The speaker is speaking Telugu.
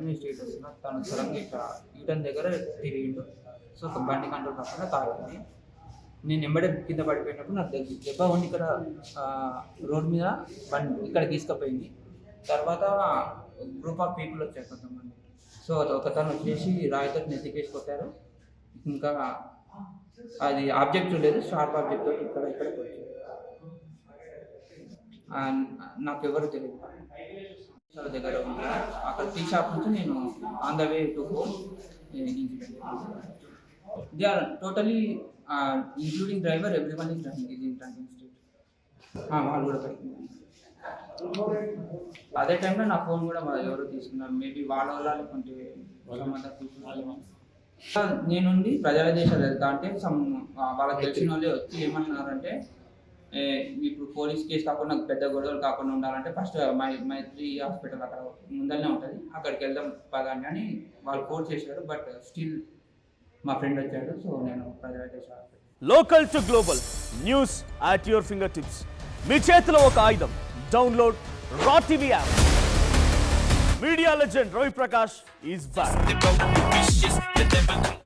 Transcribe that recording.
కంటిన్యూ స్టేట్ వస్తున్నా తను సడన్గా ఇట్లా యూటర్న్ దగ్గర తిరిగిండు. సో ఒక బండి కంట్రోల్ కాకుండా తాకింది. నేను ఎంబడే కింద పడిపోయినప్పుడు నాకు దెబ్బ ఉండి ఇక్కడ రోడ్ మీద బండి ఇక్కడ తీసుకుపోయింది. తర్వాత గ్రూప్ ఆఫ్ పీపుల్ వచ్చారు కొంతమంది. సో ఒకతను వచ్చేసి రాయితో నెత్తికేసి కొట్టారు. ఇంకా అది ఆబ్జెక్ట్ లేదు, షార్ప్ ఆబ్జెక్ట్ ఇక్కడ కొట్టారు. నాకు ఎవరు తెలియదు. దగ్గర ఉంది అక్కడ టీ షాప్ నుంచి నేను on the way to home incident. They are totally including driver, everyone is driving state. వాళ్ళు కూడా పైకి. అదే టైంలో నా ఫోన్ కూడా ఎవరో తీసుకున్నారు. మేబీ వాళ్ళ వల్ల లేకుంటే నేనుండి ప్రజల దేశాలు వెళ్తా అంటే వాళ్ళకి తెలిసిన వాళ్ళే వచ్చి ఏమన్నారంటే, ఇప్పుడు పోలీస్ కేసు కాకుండా పెద్ద గొడవలు కాకుండా ఉండాలంటే ఫస్ట్ మైత్రి హాస్పిటల్ అక్కడ ముందరనే ఉంటుంది, అక్కడికి వెళ్దాం పదాన్ని అని వాళ్ళు ఫోర్స్ చేశారు. బట్ స్టిల్ మా ఫ్రెండ్ వచ్చాడు. సో నేను ప్రజల దేశ local to global news at your fingertips. మీ చేతిలో ఒక ఆయుధం. Download R TV app. Media legend Ravi Prakash is back.